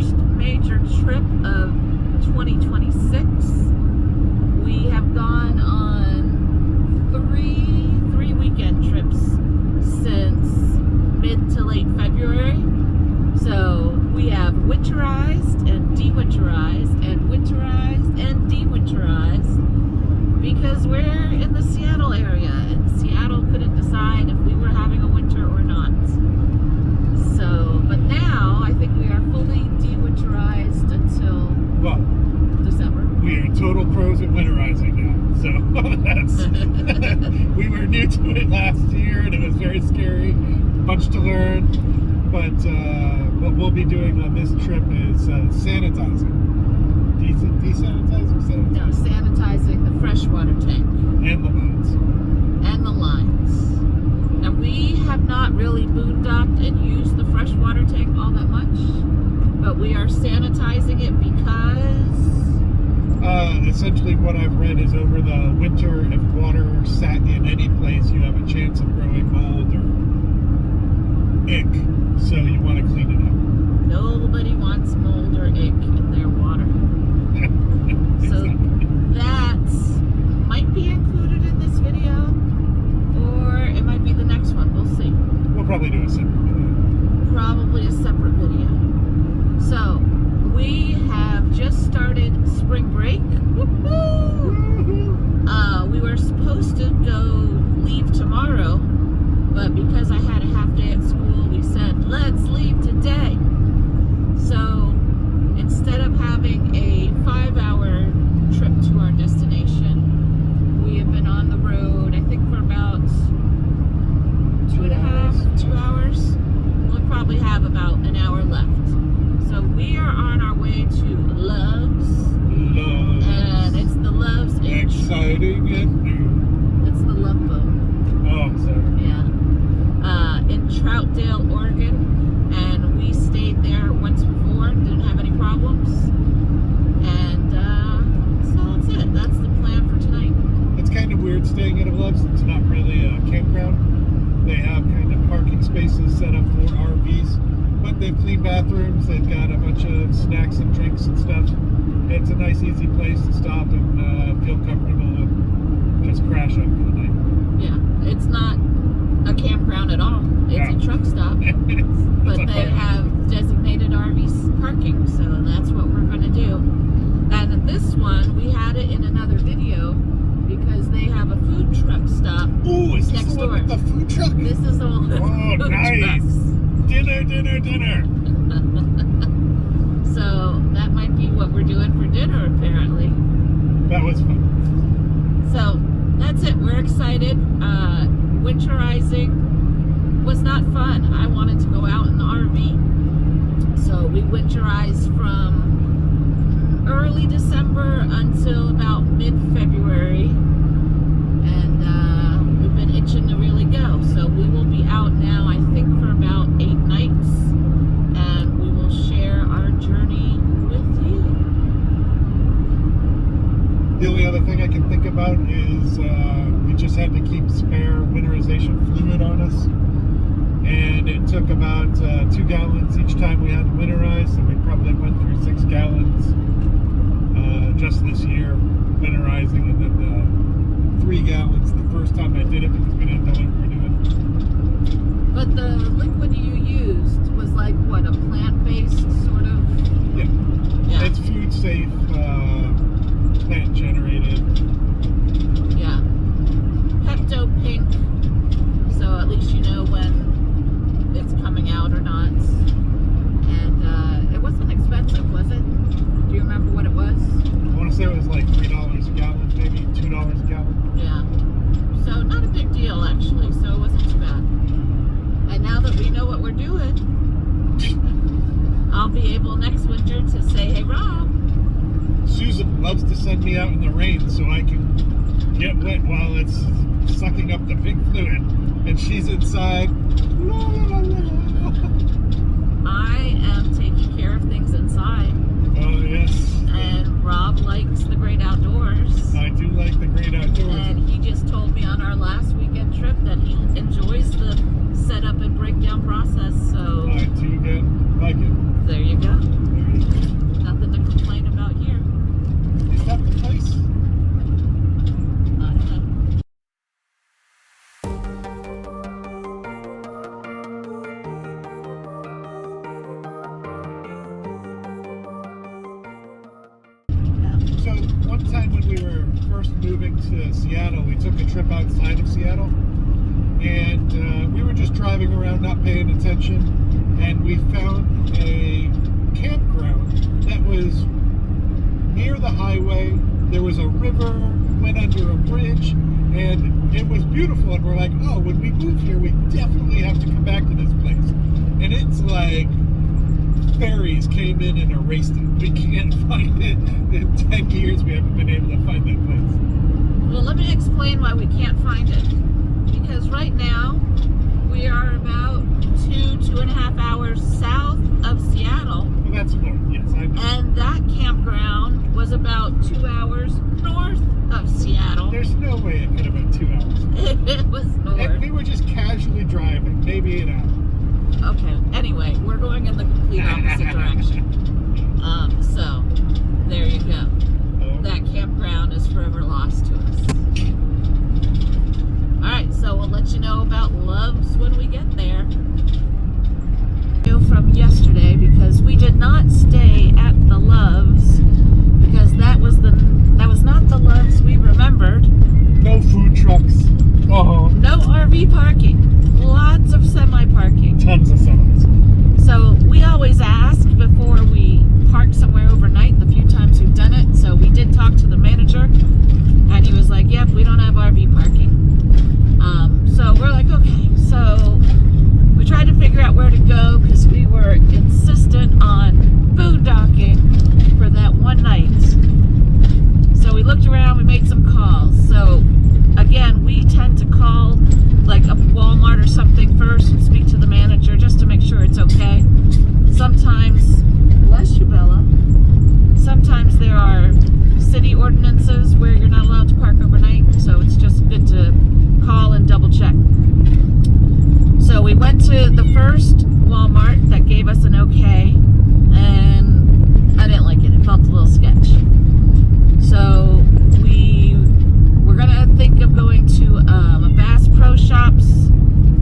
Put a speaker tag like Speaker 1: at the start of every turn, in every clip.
Speaker 1: first major trip of 2026. We have gone on three weekend trips since mid to late February. So we have winterized and de-winterized and winterized and de-winterized because we're in the Seattle area and Seattle couldn't decide if we were having a winter or not. So, but now I think we are fully de-winterized until December.
Speaker 2: We are total pros at winterizing now. So that's we were new to it last year and it was very scary. Bunch to learn. But what we'll be doing on this trip is sanitizing. Desanitizing?
Speaker 1: No, sanitizing the freshwater tank.
Speaker 2: And the lines.
Speaker 1: And the lines. And we have not really boondocked and used the freshwater tank all that much. But we are sanitizing it because...
Speaker 2: essentially what I've read is over the winter, if water sat in any place, you have a chance of growing mold or ick. So you want to clean it up.
Speaker 1: Nobody wants mold or ick in their water. So that might be included in this video, or it might be the next one. We'll see.
Speaker 2: We'll probably do a separate video.
Speaker 1: Probably a separate video. So we have just started spring break. We were supposed to leave tomorrow, but because I had a half day at school, we said, let's leave today. So instead of having a 5-hour trip to our destination, we have been on the road, I think for about 2 hours. We'll probably have about an hour left. So we are on our way to Love's. And it's the Love's.
Speaker 2: Exciting and new.
Speaker 1: It's the Love Boat.
Speaker 2: Oh, I'm sorry.
Speaker 1: Yeah. In Troutdale, Oregon, and we stayed there once before, didn't have any problems, and so that's it. That's the plan for tonight.
Speaker 2: It's kind of weird staying at a Love's. It's not really a campground. They have kind of parking spaces set up for RVs, but they've clean bathrooms. They've got a bunch of snacks and drinks and stuff. It's a nice, easy place to stop and feel comfortable and just crash up for the night.
Speaker 1: Yeah, it's not a campground at all. It's a truck stop, but they have designated RV parking, so that's what we're going to do. And this one, we had it in another video because they have a food truck stop.
Speaker 2: Ooh, is this
Speaker 1: next
Speaker 2: the one
Speaker 1: door
Speaker 2: with the food truck?
Speaker 1: This is the one with
Speaker 2: oh,
Speaker 1: food
Speaker 2: nice.
Speaker 1: trucks.
Speaker 2: Dinner.
Speaker 1: So that might be what we're doing for dinner, apparently.
Speaker 2: That was fun.
Speaker 1: So that's it. We're excited. Winterizing was not fun. I wanted to go out in the RV. So we winterized from early December until about mid-February. And we've been itching to really go. So we will be out now, I think, for about 8 nights. And we will share our journey with you.
Speaker 2: The only other thing I can think about is we just had to keep spare winterization fluid on us. And it took about 2 gallons each time we had to winterize, so we probably went through 6 gallons just this year winterizing, and then 3 gallons the first time I did it because we didn't know what we were doing.
Speaker 1: But the liquid you used was like what, a plant-based sort of?
Speaker 2: Yeah. It's food safe, plant generated.
Speaker 1: Yeah. Pepto Pink. So at least you know when it's coming out or not. And it wasn't expensive, was it? Do you remember what it was?
Speaker 2: I want to say it was like $3 a gallon, maybe $2 a gallon.
Speaker 1: Yeah. So not a big deal actually, so it wasn't too bad. And now that we know what we're doing, I'll be able next winter to say, hey Rob.
Speaker 2: Susan loves to send me out in the rain so I can get wet while it's sucking up the pink fluid. And she's inside.
Speaker 1: I am taking care of things inside.
Speaker 2: Oh, yes.
Speaker 1: And Rob likes the great outdoors.
Speaker 2: I do like the great outdoors.
Speaker 1: And he just told me on our last weekend trip that he enjoys the setup and breakdown process. So
Speaker 2: I do like it.
Speaker 1: there you go.
Speaker 2: There you to Seattle, we took a trip outside of Seattle, and we were just driving around, not paying attention, and we found a campground that was near the highway. There was a river, went under a bridge, and it was beautiful. And we're like, oh, when we move here, we definitely have to come back to this place. And it's like ferries came in and erased it. We can't find it. In 10 years, we haven't been able to find that place.
Speaker 1: Well, let me explain why we can't find it. Because right now, we are about 2.5 hours south of Seattle.
Speaker 2: Well, that's north, yes, I know.
Speaker 1: And that campground was about 2 hours north of Seattle.
Speaker 2: There's no way it could have been 2 hours.
Speaker 1: It was north.
Speaker 2: And we were just casually driving, maybe an hour.
Speaker 1: Okay, anyway, we're going in the complete opposite direction. So, there you go. That campground is forever lost to us. Alright, so we'll let you know about Love's when we get there. From yesterday, because we did not stay at the Love's, because that was not the Love's we remembered.
Speaker 2: No food trucks.
Speaker 1: No RV parking. Lots of semi-parking.
Speaker 2: Tons of semis.
Speaker 1: So we always ask before we park somewhere overnight, the few times we've done it. So we did talk to the manager, and he was like, yep, we don't have RV parking. So we're like, okay. So we tried to figure out where to go, because we were insistent on boondocking for that one night. So we looked around, we made some calls. So again, we tend to call like a Walmart or something first and speak to the manager just to make sure it's okay. Sometimes, bless you, Bella, sometimes there are city ordinances where you're not allowed to park overnight, so it's just good to call and double check. So we went to the first Walmart that gave us an okay, and I didn't like it. It felt a little sketch. So we were gonna think of going to a Bass Pro Shops,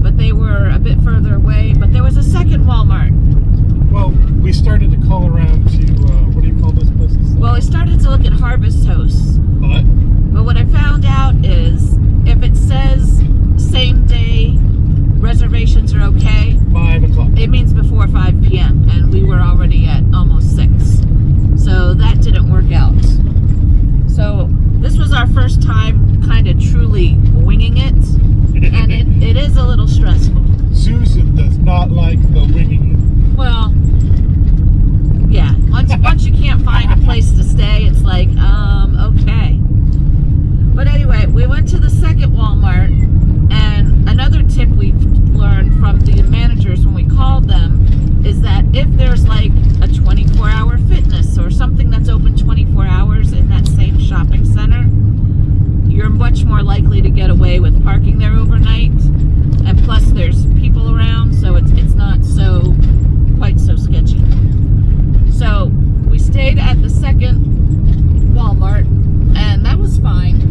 Speaker 1: but they were a bit further away. But there was a second Walmart.
Speaker 2: Well, we started to call around to, what do you call those places?
Speaker 1: Well, I started to look at Harvest Hosts.
Speaker 2: What?
Speaker 1: But what I found out is if it says same day reservations are okay,
Speaker 2: 5 o'clock.
Speaker 1: it means before 5 p.m. and we were already at almost 6. So that didn't work out. So this was our first time kind of truly winging it, and it is a little stressful.
Speaker 2: Susan does not like the winging it.
Speaker 1: Well, yeah, once you can't find a place to stay, it's like, okay. But anyway, we went to the second Walmart, and another tip we've learned from the managers when we called them is that if there's like a 24-hour fitness or something that's open 24 hours in that same shopping center, you're much more likely to get away with parking there overnight. And plus there's people around, so it's not so quite so sketchy. So we stayed at the second Walmart, and that was fine.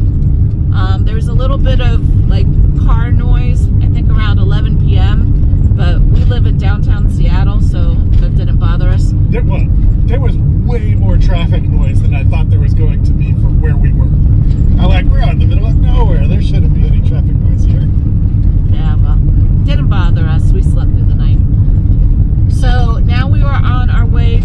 Speaker 1: There was a little bit of like car noise, I think around 11 p.m., but we live in downtown Seattle, so that didn't bother us.
Speaker 2: There was way more traffic noise than I thought there was going to be for where we were. We're out in the middle of nowhere. There shouldn't be any traffic noise here.
Speaker 1: Yeah, well, didn't bother us. We slept through the night. So now we are on our way